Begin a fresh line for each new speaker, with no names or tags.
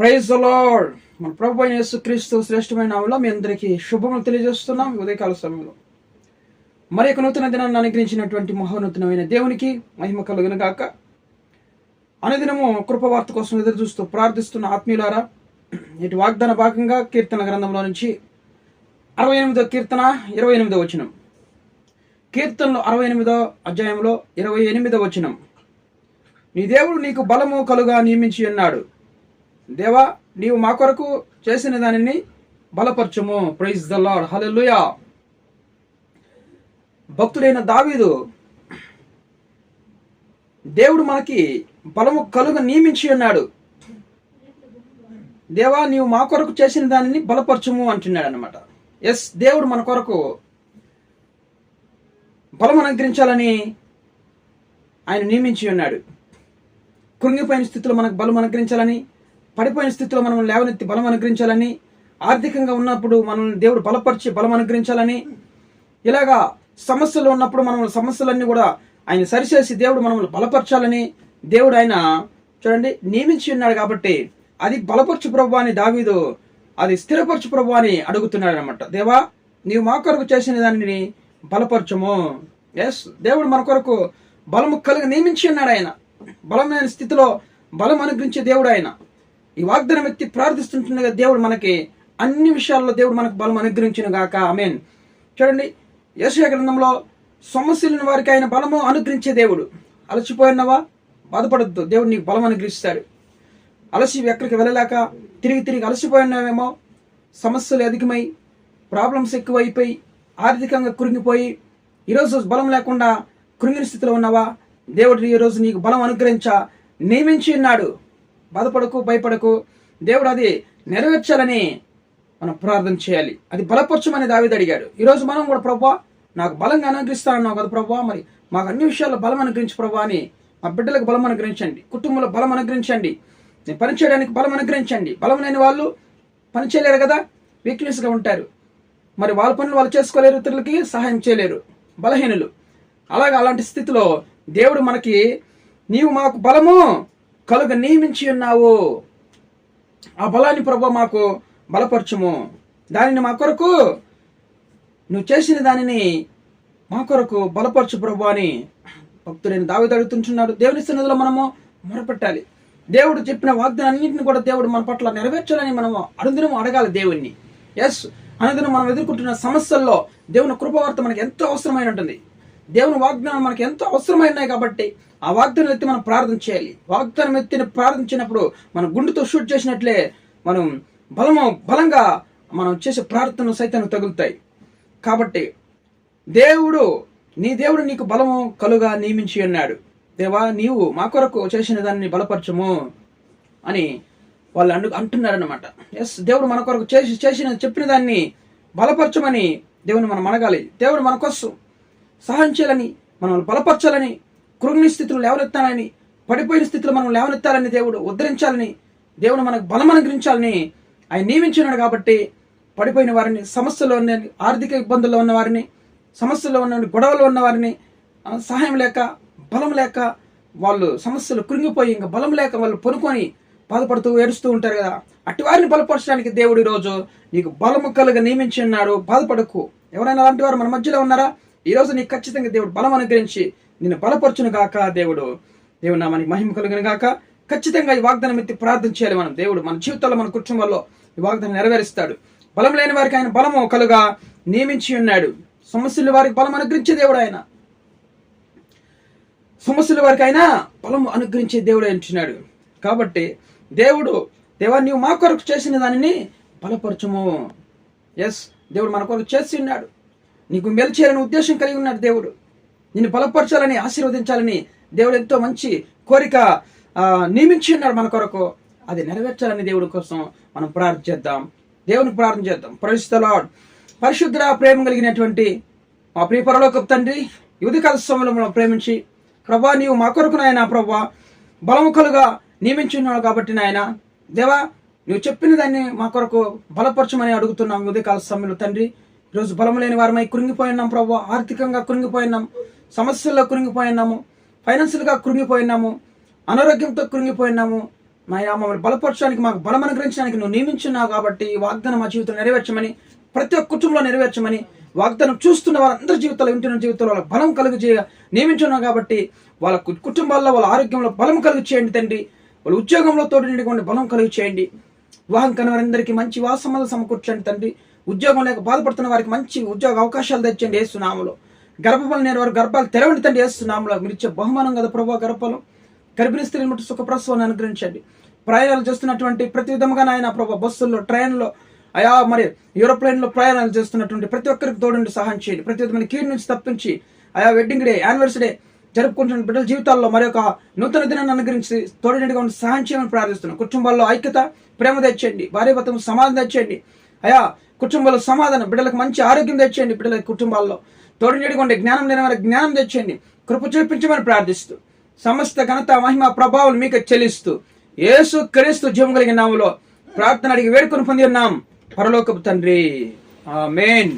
Praise the lord. మన ప్రభు అయిన యేసుక్రీస్తు శ్రేష్టమైన నామములో మీ అందరికీ శుభములు తెలియజేస్తున్నాం. ఉదయకాల సమయంలో మరి ఒక నూతన దినాన్ని అనుగ్రహించినటువంటి మహోన్నతమైన దేవునికి మహిమ కలుగును గాక. అనుదినము కృపవార్త కోసం ఎదురు చూస్తూ ప్రార్థిస్తున్న ఆత్మీయులారా, ఇటు వాగ్దాన భాగంగా కీర్తన గ్రంథంలో నుంచి 68వ కీర్తన 28వ వచనం. కీర్తనలో 68వ అధ్యాయంలో 28వ వచనం. నీ దేవుడు నీకు బలము కలుగా నియమించి ఉన్నాడు. దేవా, నీవు మా కొరకు చేసిన దానిని బలపరచుము. Praise the Lord. హల్లెలూయా. భక్తుడైన దావీదు, దేవుడు మనకి బలము కలుగా నియమించి ఉన్నాడు. దేవా, నీవు మా కొరకు చేసిన దానిని బలపరచుము అంటున్నాడు అనమాట. ఎస్, దేవుడు మన కొరకు బలం అనుగ్రహించాలని ఆయన నియమించి ఉన్నాడు. కృంగిపోయిన స్థితిలో మనకు బలం అనుగ్రహించాలని, పడిపోయిన స్థితిలో మనం లేవనెత్తి బలం అనుగ్రహించాలని, ఆర్థికంగా ఉన్నప్పుడు మనల్ని దేవుడు బలపరిచి బలం అనుగ్రహించాలని, ఇలాగా సమస్యలు ఉన్నప్పుడు మనం సమస్యలన్నీ కూడా ఆయన సరిచేసి దేవుడు మనల్ని బలపరచాలని దేవుడు ఆయన చూడండి నియమించి ఉన్నాడు. కాబట్టి అది బలపరచు ప్రభువా అని దావీదు, అది స్థిరపరచు ప్రభువా అని అడుగుతున్నాడు అనమాట. దేవా, నీవు మా కొరకు చేసిన దానిని బలపరచము. ఎస్, దేవుడు మన కొరకు బలము కలిగి నియమించి ఉన్నాడు. ఆయన బలమైన స్థితిలో బలం అనుగ్రహించే దేవుడు ఆయన. ఈ వాగ్దానం ఎత్తి ప్రార్థిస్తుంటుండగా దేవుడు మనకి అన్ని విషయాల్లో దేవుడు మనకు బలం అనుగ్రహించిన గాక. ఆమేన్. చూడండి, యెషయా గ్రంథంలో సమస్యలను వారికి ఆయన బలము అనుగ్రహించే దేవుడు. అలసిపోయినవా, బాధపడద్దు, దేవుడు నీకు బలం అనుగ్రహిస్తాడు. అలసి ఎక్కడికి వెళ్ళలేక తిరిగి అలసిపోయినావేమో, సమస్యలు అధికమై ప్రాబ్లమ్స్ ఎక్కువైపోయి ఆర్థికంగా కృంగిపోయి ఈరోజు బలం లేకుండా కృంగిన స్థితిలో ఉన్నావా, దేవుడు ఈరోజు నీకు బలం నియమించి ఉన్నాడు. బాధపడకు, భయపడకు, దేవుడు అది నెరవేర్చాలని మనం ప్రార్థన చేయాలి. అది బలపరచమని దావీదు అడిగాడు. ఈరోజు మనం కూడా ప్రభువా నాకు బలంగా అనుగ్రహిస్తానన్నావు కదా ప్రభువా, మరి మాకు అన్ని విషయాల్లో బలం అనుగ్రహించు ప్రభువా అని, మా బిడ్డలకు బలం అనుగ్రహించండి, కుటుంబంలో బలం అనుగ్రహించండి, నేను పని చేయడానికి బలం అనుగ్రహించండి. బలం లేని వాళ్ళు పని చేయలేరు కదా, వీక్నెస్గా ఉంటారు, మరి వాళ్ళ పనులు వాళ్ళు చేసుకోలేరు, ఇతరులకి సహాయం చేయలేరు, బలహీనులు. అలాంటి స్థితిలో దేవుడు మనకి నీవు మాకు బలము కలుగ నియమించి ఉన్నావు, ఆ బలాన్ని ప్రభువా మాకు బలపరచుము, దానిని మా కొరకు నువ్వు చేసిన దానిని మా కొరకు బలపరచు ప్రభువా అని భక్తుడైన దావీదు అడుగుతుంటున్నాడు. దేవుని సన్నిధిలో మనము మొరపెట్టాలి. దేవుడు చెప్పిన వాగ్దానాన్నింటిని కూడా దేవుడు మన పట్ల నెరవేర్చాలని మనము అనుదినం అడగాలి దేవుణ్ణి. ఎస్, అనుదినం మనం ఎదుర్కొంటున్న సమస్యల్లో దేవుని కృపవార్త మనకి ఎంతో అవసరమైన ఉంటుంది. దేవుని వాగ్దానం మనకి ఎంతో అవసరమైనాయి. కాబట్టి ఆ వాగ్దానం ఎత్తి మనం ప్రార్థన చేయాలి. వాగ్దానం ఎత్తిన ప్రార్థించినప్పుడు మనం గుండెతో షూట్ చేసినట్లే మనం బలంగా మనం చేసే ప్రార్థనలు సైతం తగులుతాయి. కాబట్టి నీ దేవుడు నీకు బలము కలుగా నియమించి ఉన్నాడు. దేవా, నీవు మా కొరకు చేసిన దాన్ని బలపరచము అని వాళ్ళు అంటున్నారన్నమాట. ఎస్, దేవుడు మన కొరకు చెప్పిన దాన్ని బలపరచమని దేవుని మనం అడగాలి. దేవుడు మన కోసం సహాయం చేయాలని, మనం బలపరచాలని, కృంగిన స్థితిలో లేవనెత్తాలని, పడిపోయిన స్థితిలో మనం లేవనెత్తాలని, దేవుడు ఉద్ధరించాలని, దేవుడు మనకు బలం అనుగ్రహించాలని ఆయన నియమించినాడు. కాబట్టి పడిపోయిన వారిని, సమస్యలో ఉన్న ఆర్థిక ఇబ్బందుల్లో ఉన్న వారిని, సమస్యల్లో ఉన్న గొడవలు ఉన్న వారిని, సహాయం లేక బలం లేక వాళ్ళు సమస్యలు కృంగిపోయి ఇంకా బలం లేక వాళ్ళు పొనుకొని బాధపడుతూ ఏడుస్తూ ఉంటారు కదా, అట్టి వారిని బలపరచడానికి దేవుడు ఈరోజు నీకు బలము కలుగా నియమించి ఉన్నాడు. బాధపడకు. ఎవరైనా అలాంటి వారు మన మధ్యలో ఉన్నారా? ఈరోజు నీకు ఖచ్చితంగా దేవుడు బలం అనుగ్రహించి నిన్ను బలపరచును గాక. దేవుడు నామానికి మహిమ కలుగును గాక. ఖచ్చితంగా ఈ వాగ్దానం ఎత్తి ప్రార్థన చేయాలి మనం. దేవుడు మన జీవితంలో, మన కుటుంబంలో ఈ వాగ్దానం నెరవేరుస్తాడు. బలం లేని వారికి ఆయన బలము కలుగా నియమించి ఉన్నాడు. సమస్యల వారికి బలం అనుగ్రహించే దేవుడు ఆయన. సమస్యల వారికి ఆయన బలం అనుగ్రహించే దేవుడు అంటున్నాడు. కాబట్టి దేవా, నీవు మా కొరకు చేసిన దానిని బలపరచము. ఎస్, దేవుడు మన కొరకు చేసి ఉన్నాడు. నీకు మేలు చేయాలని ఉద్దేశం కలిగి ఉన్నాడు. దేవుడు నిన్ను బలపరచాలని, ఆశీర్వదించాలని దేవుడు ఎంతో మంచి కోరిక నియమించి ఉన్నాడు మన కొరకు. అది నెరవేర్చాలని దేవుడి కోసం మనం ప్రార్థన చేద్దాం. దేవునికి ప్రార్థన చేద్దాం. Praise the Lord. పరిశుద్ధ ప్రేమ కలిగినటువంటి మా ప్రియ పరలోకపు తండ్రి, ఈ ఉదయకాల సమయంలో మనం ప్రేమించి ప్రభువా, నీవు మా కొరకు నాయన ప్రభువా బలము కలుగా నియమించి ఉన్నాడు. కాబట్టి నాయన దేవా, నువ్వు చెప్పిన దాన్ని మా కొరకు బలపరచమని అడుగుతున్నాం. ఉదయకాల సమయంలో తండ్రి, ఈరోజు బలం లేని వారమై కృంగిపోయినాం ప్రభువా, ఆర్థికంగా కృంగిపోయినాం, సమస్యల్లో కృంగిపోయినాము, ఫైనాన్షియల్గా కృంగిపోయినాము, అనారోగ్యంతో కృంగిపోయినాము, నాయనా మమ్మల్ని బలపరచడానికి, మాకు బలం అనుగ్రహించడానికి నువ్వు నియమించున్నావు కాబట్టి ఈ వాగ్దానం మా జీవితంలో నెరవేర్చమని, ప్రతి ఒక్క కుటుంబంలో నెరవేర్చమని, వాగ్దానం చూస్తున్న వాళ్ళందరి జీవితాలు, వింటున్న జీవితంలో వాళ్ళకి బలం కలుగు చేయ నియమించున్నావు కాబట్టి వాళ్ళ కుటుంబాల్లో, వాళ్ళ ఆరోగ్యంలో బలం కలుగు చేయండి తండ్రి. వాళ్ళ ఉద్యోగంలో తోడు నిండుకోండి, బలం కలుగు చేయండి. వివాహం కాని వారందరికీ మంచి వివాహ సంబంధం సమకూర్చండి తండ్రి. ఉద్యోగం లేక బాధపడుతున్న వారికి మంచి ఉద్యోగ అవకాశాలు తెచ్చండి యేసునామములో. గర్భఫలం లేని వారు గర్భాలు తెరవండి తండ్రి యేసునామములో. మీరు ఇచ్చే బహుమానం కదా ప్రభు గర్భఫలం. గర్భిణీ స్త్రీని బట్టి సుఖప్రసవాన్ని అనుగ్రహించండి. ప్రయాణాలు చేస్తున్నటువంటి ప్రతి విధముగా నాయన ప్రభు, బస్సుల్లో, ట్రైన్లో, అయా మరి ఏరోప్లేన్లో ప్రయాణాలు చేస్తున్నటువంటి ప్రతి ఒక్కరికి తోడండి, సహాయం చేయండి. ప్రతి విధమైన కీడు నుంచి తప్పించి ఆయా వెడ్డింగ్ డే, యానివర్సరీ డే జరుపుకుంటున్న బిడ్డల జీవితాల్లో మరి ఒక నూతన దినాన్ని అనుగ్రహించి తోడనిగా ఉండి సహాయం చేయమని ప్రార్థిస్తున్నాం. కుటుంబాల్లో ఐక్యత, ప్రేమ తెచ్చేయండి. భార్యాభర్తలకు సమాధానం తెచ్చేయండి. అయా కుటుంబాల్లో సమాధానం, బిడ్డలకు మంచి ఆరోగ్యం తెచ్చేయండి. బిడ్డల కుటుంబాల్లో తోడనిడిగొండి, జ్ఞానం లేని వారికి జ్ఞానం తెచ్చేయండి. కృప చూపించమని ప్రార్థిస్తూ సమస్త ఘనత, మహిమ, ప్రభావం మీకు చెల్లిస్తూ యేసు క్రీస్తు జీవం కలిగిన నామములో ప్రార్థన అడిగి వేడుకొని పొంది ఉన్నాం పరలోకపు తండ్రి. ఆమేన్.